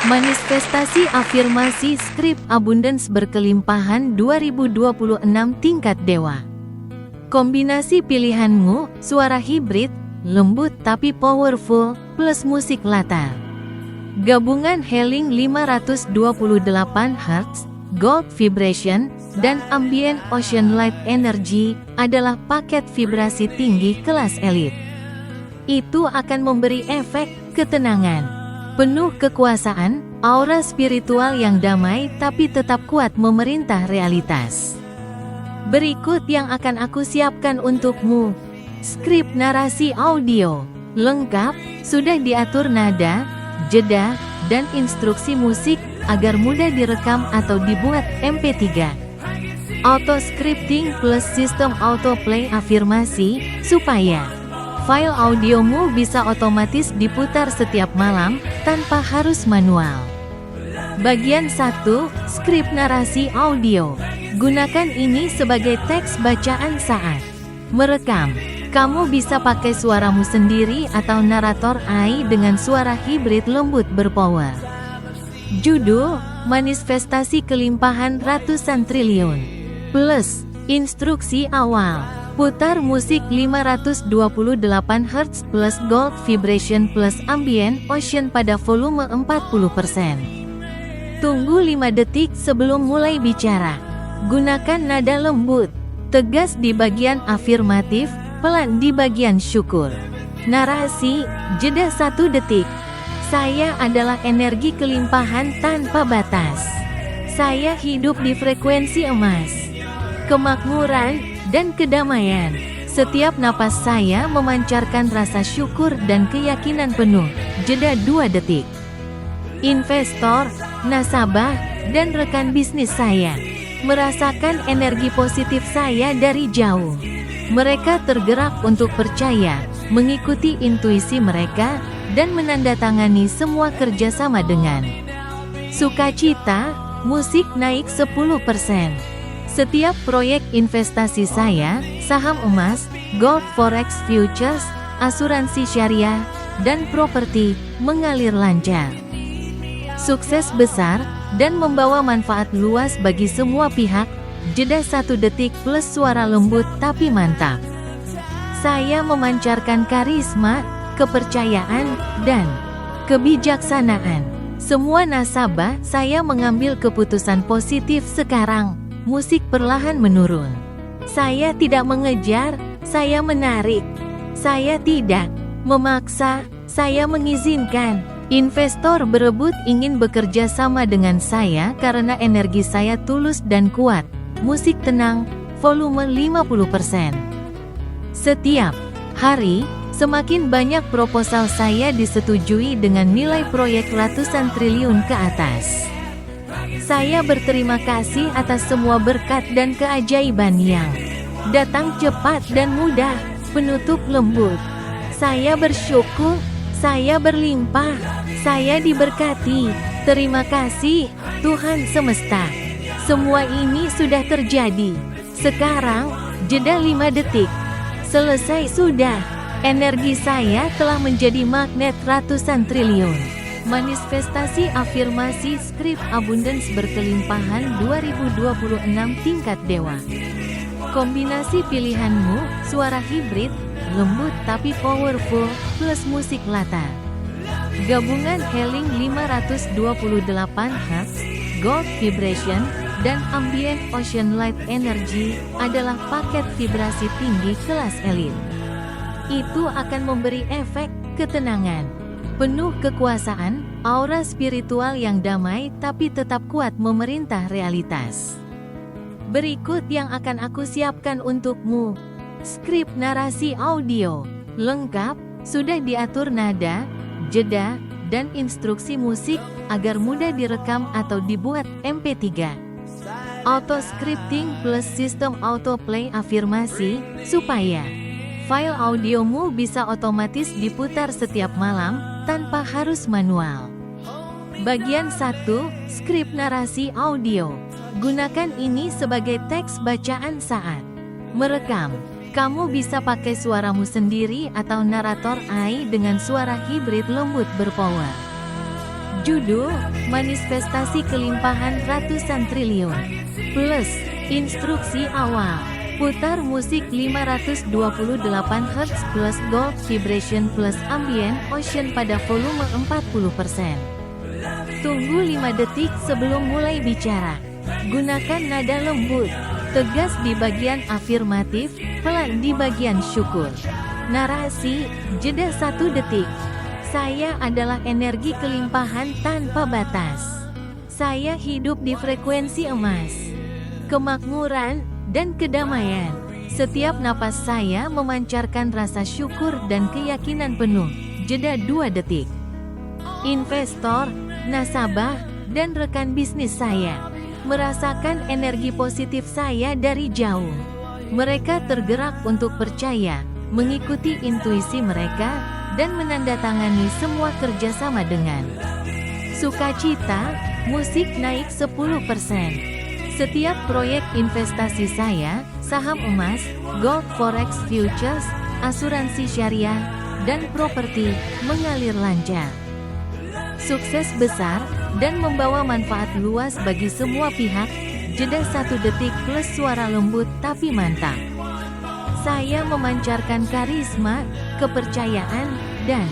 Manifestasi afirmasi skrip abundance berkelimpahan 2026 tingkat dewa. Kombinasi pilihanmu, suara hibrid, lembut tapi powerful, plus musik latar. Gabungan healing 528 Hz, gold vibration, dan ambient ocean light energy adalah paket vibrasi tinggi kelas elit. Itu akan memberi efek ketenangan, penuh kekuasaan, aura spiritual yang damai tapi tetap kuat memerintah realitas. Berikut yang akan aku siapkan untukmu. Skrip narasi audio lengkap, sudah diatur nada, jeda, dan instruksi musik agar mudah direkam atau dibuat MP3. Auto scripting plus sistem autoplay afirmasi, supaya file audiomu bisa otomatis diputar setiap malam, tanpa harus manual. Bagian 1, skrip narasi audio. Gunakan ini sebagai teks bacaan saat merekam. Kamu bisa pakai suaramu sendiri atau narator AI dengan suara hibrid lembut berpower. Judul, manifestasi kelimpahan ratusan triliun. Plus, instruksi awal. Putar musik 528 Hz plus gold vibration plus ambient ocean pada volume 40%. Tunggu 5 detik sebelum mulai bicara. Gunakan nada lembut, tegas di bagian afirmatif, pelan di bagian syukur. Narasi, jeda 1 detik. Saya adalah energi kelimpahan tanpa batas. Saya hidup di frekuensi emas, kemakmuran, dan kedamaian. Setiap napas saya memancarkan rasa syukur dan keyakinan penuh. Jeda 2 detik. Investor, nasabah, dan rekan bisnis saya merasakan energi positif saya dari jauh. Mereka tergerak untuk percaya, mengikuti intuisi mereka, dan menandatangani semua kerjasama dengan sukacita. Musik naik 10%. Setiap proyek investasi saya, saham emas, gold forex futures, asuransi syariah, dan properti, mengalir lancar. Sukses besar, dan membawa manfaat luas bagi semua pihak. Jeda 1 detik plus suara lembut tapi mantap. Saya memancarkan karisma, kepercayaan, dan kebijaksanaan. Semua nasabah, saya mengambil keputusan positif sekarang. Musik perlahan menurun. Saya tidak mengejar, saya menarik. Saya tidak memaksa, saya mengizinkan. Investor berebut ingin bekerja sama dengan saya karena energi saya tulus dan kuat. Musik tenang, volume 50%. Setiap hari, semakin banyak proposal saya disetujui dengan nilai proyek ratusan triliun ke atas. Saya berterima kasih atas semua berkat dan keajaiban yang datang cepat dan mudah. Penutup lembut. Saya bersyukur, saya berlimpah, saya diberkati. Terima kasih, Tuhan semesta. Semua ini sudah terjadi. Sekarang, jeda 5 detik. Selesai sudah. Energi saya telah menjadi magnet ratusan triliun. Manifestasi afirmasi skrip abundance berkelimpahan 2026 tingkat dewa. Kombinasi pilihanmu, suara hibrid, lembut tapi powerful, plus musik latar. Gabungan healing 528 Hz, gold vibration, dan ambient ocean light energy adalah paket vibrasi tinggi kelas elit. Itu akan memberi efek ketenangan, penuh kekuasaan, aura spiritual yang damai tapi tetap kuat memerintah realitas. Berikut yang akan aku siapkan untukmu. Skrip narasi audio lengkap, sudah diatur nada, jeda, dan instruksi musik agar mudah direkam atau dibuat MP3. Auto scripting plus sistem autoplay afirmasi, supaya file audiomu bisa otomatis diputar setiap malam, tanpa harus manual. Bagian 1, skrip narasi audio. Gunakan ini sebagai teks bacaan saat merekam. Kamu bisa pakai suaramu sendiri atau narator AI dengan suara hibrid lembut berpower. Judul, Manifestasi Kelimpahan Ratusan Triliun. Plus, instruksi awal. Putar musik 528 Hz plus Gold Vibration plus Ambient Ocean pada volume 40%. Tunggu 5 detik sebelum mulai bicara. Gunakan nada lembut, tegas di bagian afirmatif, pelan di bagian syukur. Narasi, jeda 1 detik. Saya adalah energi kelimpahan tanpa batas. Saya hidup di frekuensi emas, kemakmuran, dan kedamaian. Setiap napas saya memancarkan rasa syukur dan keyakinan penuh. Jeda 2 detik. Investor, nasabah, dan rekan bisnis saya merasakan energi positif saya dari jauh. Mereka tergerak untuk percaya, mengikuti intuisi mereka, dan menandatangani semua kerjasama dengan sukacita. Musik naik 10%. Setiap proyek investasi saya, saham emas, gold forex futures, asuransi syariah, dan properti, mengalir lancar. Sukses besar, dan membawa manfaat luas bagi semua pihak. Jeda 1 detik plus suara lembut tapi mantap. Saya memancarkan karisma, kepercayaan, dan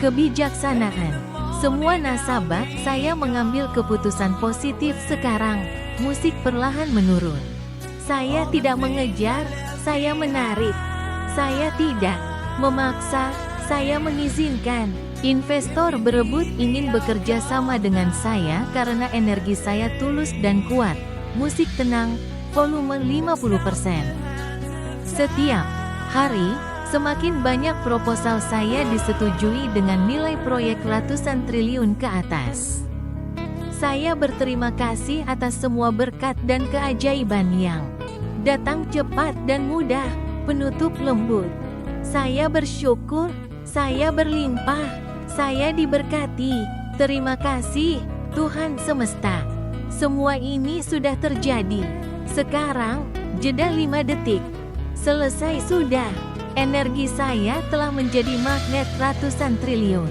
kebijaksanaan. Semua nasabah, saya mengambil keputusan positif sekarang. Musik perlahan menurun. Saya tidak mengejar, saya menarik. Saya tidak memaksa, saya mengizinkan. Investor berebut ingin bekerja sama dengan saya karena energi saya tulus dan kuat. Musik tenang, volume 50%. Setiap hari, semakin banyak proposal saya disetujui dengan nilai proyek ratusan triliun ke atas. Saya berterima kasih atas semua berkat dan keajaiban yang datang cepat dan mudah. Penutup lembut. Saya bersyukur, saya berlimpah, saya diberkati. Terima kasih, Tuhan semesta. Semua ini sudah terjadi. Sekarang, jeda 5 detik. Selesai sudah. Energi saya telah menjadi magnet ratusan triliun.